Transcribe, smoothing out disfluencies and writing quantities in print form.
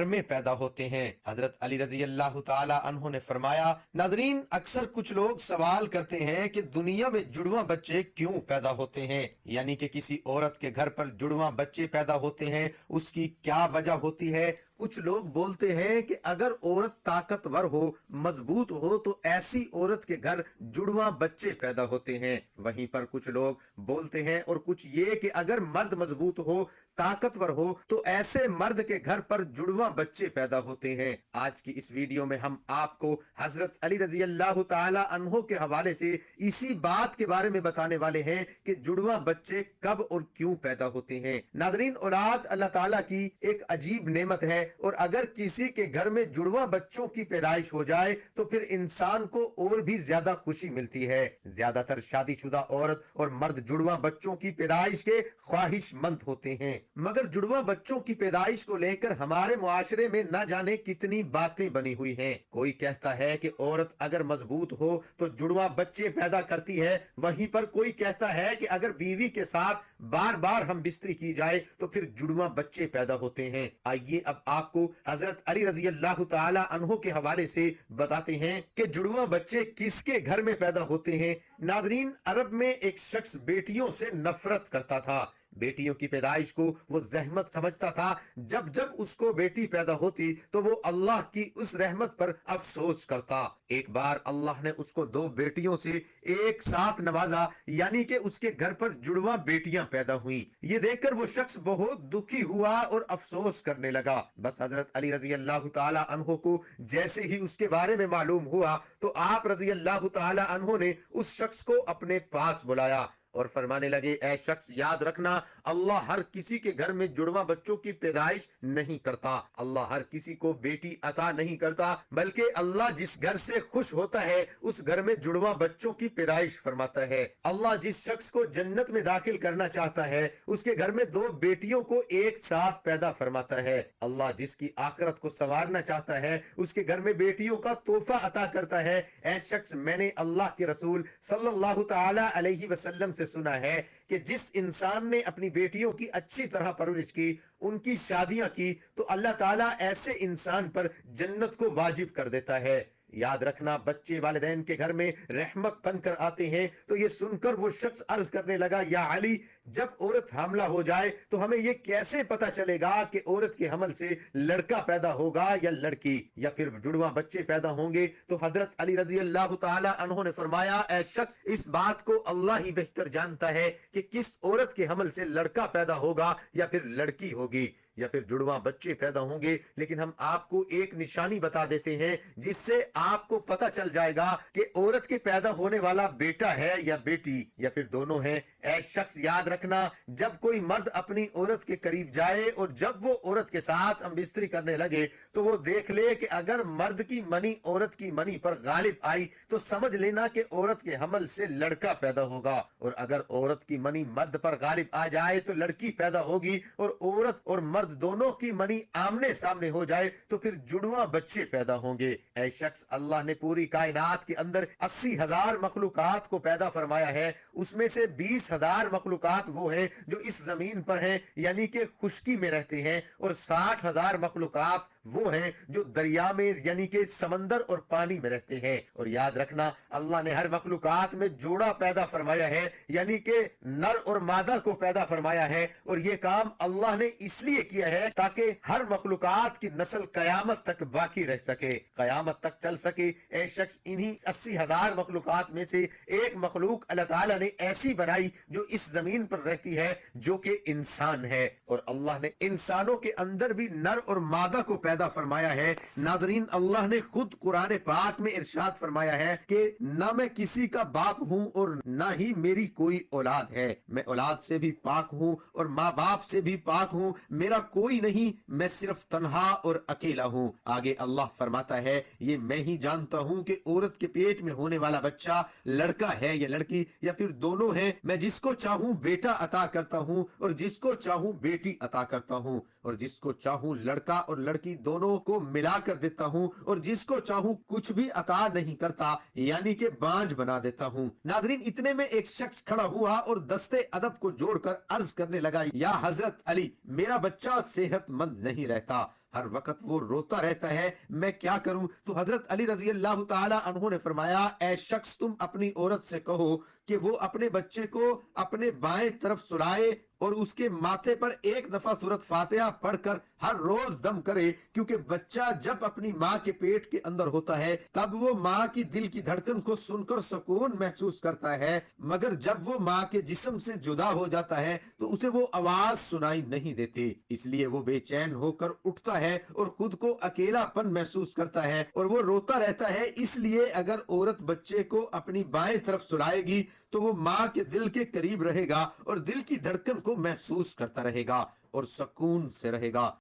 में पैदा होते हैं। हजरत अली रजी अल्लाह ताला अन्हो ने फरमाया, नाज़रीन, अक्सर कुछ लोग सवाल करते हैं कि दुनिया में जुड़वा बच्चे क्यों पैदा होते हैं, यानी कि किसी औरत के घर पर जुड़वा बच्चे पैदा होते हैं, उसकी क्या वजह होती है। कुछ लोग बोलते हैं कि अगर औरत ताकतवर हो, मजबूत हो, तो ऐसी औरत के घर जुड़वा बच्चे पैदा होते हैं। वहीं पर कुछ लोग बोलते हैं और कुछ ये कि अगर मर्द मजबूत हो, ताकतवर हो, तो ऐसे मर्द के घर पर जुड़वा बच्चे पैदा होते हैं। आज की इस वीडियो में हम आपको हजरत अली रजी अल्लाह ताला अन्हो के हवाले से इसी बात के बारे में बताने वाले हैं कि जुड़वा बच्चे कब और क्यों पैदा होते हैं। नाज़रीन, औलाद अल्लाह ताला की एक अजीब नेमत है, और अगर किसी के घर में जुड़वा बच्चों की पैदाइश हो जाए तो फिर इंसान को और भी ज्यादा खुशी मिलती है। ज्यादातर शादीशुदा औरत और मर्द जुड़वा बच्चों की पैदाइश के ख्वाहिशमंद होते हैं, मगर जुड़वा बच्चों की पैदाइश को लेकर हमारे मुआशरे में न जाने कितनी बातें बनी हुई हैं। कोई कहता है कि औरत अगर मजबूत हो तो जुड़वा बच्चे पैदा करती है, वहीं पर कोई कहता है कि अगर बीवी के साथ बार बार हम बिस्तरी की जाए तो फिर जुड़वा बच्चे पैदा होते हैं। आइए अब आपको हजरत अली रजी अल्लाह ताला अन्हो के हवाले से बताते हैं कि जुड़वा बच्चे किसके घर में पैदा होते हैं। नाजरीन, अरब में एक शख्स बेटियों से नफरत करता था। बेटियों की पैदाइश को वो जहमत समझता था। जब जब उसको बेटी पैदा होती तो वो अल्लाह की उस रहमत पर अफसोस करता। एक बार अल्लाह ने उसको 2 बेटियों से एक साथ नवाजा, यानी कि उसके घर पर जुड़वा बेटियां पैदा हुई। ये देखकर वो शख्स बहुत दुखी हुआ और अफसोस करने लगा। बस हजरत अली रजी अल्लाह ताला अन्हो को जैसे ही उसके बारे में मालूम हुआ तो आप रजी अल्लाह ताला अन्हो ने उस शख्स को अपने पास बुलाया और फरमाने लगे, ऐ शख्स, याद रखना, अल्लाह हर किसी के घर में जुड़वा बच्चों की पैदाइश नहीं करता। अल्लाह हर किसी को बेटी अता नहीं करता, बल्कि अल्लाह जिस घर से खुश होता है उस घर में जुड़वा बच्चों की पैदाइश फरमाता है। अल्लाह जिस शख्स को जन्नत में दाखिल करना चाहता है उसके घर में 2 बेटियों को एक साथ पैदा फरमाता है। अल्लाह जिसकी आखिरत को संवारना चाहता है उसके घर में बेटियों का तोहफा अता करता है। ऐ शख्स, मैंने अल्लाह के रसूल सल्लल्लाहु तआला अलैहि वसल्लम से सुना है कि जिस इंसान ने अपनी बेटियों की अच्छी तरह परवरिश की, उनकी शादियां की, तो अल्लाह ताला ऐसे इंसान पर जन्नत को वाजिब कर देता है। याद रखना, बच्चे वालिदैन के घर में रहमत बनकर आते हैं। तो ये सुनकर वो शख्स अर्ज करने लगा, या अली, जब औरत हामला हो जाए तो हमें ये कैसे पता चलेगा कि औरत के हमल से लड़का पैदा होगा या लड़की, या फिर जुड़वा बच्चे पैदा होंगे। तो हजरत अली रजी अल्लाह ताला अन्हो ने फरमाया, ऐ शख्स, इस बात को अल्लाह ही बेहतर जानता है कि किस औरत के हमल से लड़का पैदा होगा या फिर लड़की होगी, या फिर जुड़वा बच्चे पैदा होंगे। लेकिन हम आपको एक निशानी बता देते हैं जिससे आपको पता चल जाएगा कि औरत के पैदा होने वाला बेटा है या बेटी, या फिर दोनों हैं। ऐ शख्स, याद रखना, जब कोई मर्द अपनी औरत के करीब जाए और जब वो औरत के साथ हम बिस्तरी करने लगे तो वो देख ले कि अगर मर्द की मनी औरत की मनी पर गालिब आई तो समझ लेना कि औरत के हमल से लड़का पैदा होगा, और अगर औरत की मनी मर्द पर गालिब आ जाए तो लड़की पैदा होगी, और औरत और मर्द दोनों की मनी आमने सामने हो जाए तो फिर जुड़वा बच्चे पैदा होंगे। ऐ शख्स, अल्लाह ने पूरी कायनात के अंदर 80,000 मखलूकात को पैदा फरमाया है। उसमें से 20,000 मखलूकात वो हैं जो इस जमीन पर हैं, यानी कि खुश्की में रहते हैं, और 60,000 मखलूकात वो हैं जो दरिया में यानी कि समंदर और पानी में रहते हैं। और याद रखना, अल्लाह ने हर मखलूकात में जोड़ा पैदा फरमाया है, यानी कि नर और मादा को पैदा फरमाया है। और ये काम अल्लाह ने इसलिए किया है ताकि हर मखलूकात की नस्ल कयामत तक बाकी रह सके, कयामत तक चल सके। ऐ शख्स, इन्हीं 80,000 मखलूकात में से एक मखलूक अल्लाह ताला ने ऐसी बनाई जो इस जमीन पर रहती है, जो कि इंसान है। और अल्लाह ने इंसानों के अंदर भी नर और मादा को पैदा फरमाया है। नाजरीन, अल्लाह ने खुद कुरान पाक में इरशाद फरमाया है कि न मैं किसी का बाप हूँ और न ही मेरी कोई औलाद है, मैं औलाद से भी पाक हूँ और माँ बाप से भी पाक हूँ, मेरा कोई नहीं, मैं सिर्फ तन्हा और अकेला हूँ। आगे अल्लाह फरमाता है, ये मैं ही जानता हूँ कि औरत के पेट में होने वाला बच्चा लड़का है या लड़की, या फिर दोनों है। मैं जिसको चाहूँ बेटा अता करता हूँ और जिसको चाहूँ बेटी अता करता हूँ, और जिसको चाहूँ लड़का और लड़की दोनों को मिला कर देता हूँ, और जिसको चाहूँ कुछ भी अता नहीं करता, यानी कि बांझ बना देता हूँ। नाज़रीन, इतने में एक शख्स खड़ा हुआ और दस्ते अदब को जोड़कर अर्ज करने लगा, या हजरत अली, मेरा बच्चा सेहतमंद नहीं रहता। ہر وقت وہ روتا رہتا ہے، میں کیا کروں؟ تو حضرت علی رضی اللہ تعالی عنہ نے فرمایا، اے شخص تم اپنی عورت سے کہو کہ وہ اپنے بچے کو اپنے بائیں طرف سلائے اور اس کے ماتھے پر ایک دفعہ سورۃ فاتحہ پڑھ کر ہر روز دم کرے، کیونکہ بچہ جب اپنی ماں کے پیٹ کے اندر ہوتا ہے تب وہ ماں کی دل کی دھڑکن کو سن کر سکون محسوس کرتا ہے، مگر جب وہ ماں کے جسم سے جدا ہو جاتا ہے تو اسے وہ آواز سنائی نہیں دیتی، اس لیے وہ بے چین ہو کر اٹھتا ہے اور خود کو اکیلا پن محسوس کرتا ہے اور وہ روتا رہتا ہے۔ اس لیے اگر عورت بچے کو اپنی بائیں طرف سلائے گی تو وہ ماں کے دل کے قریب رہے گا اور دل کی دھڑکن کو محسوس کرتا رہے گا اور سکون سے رہے گا۔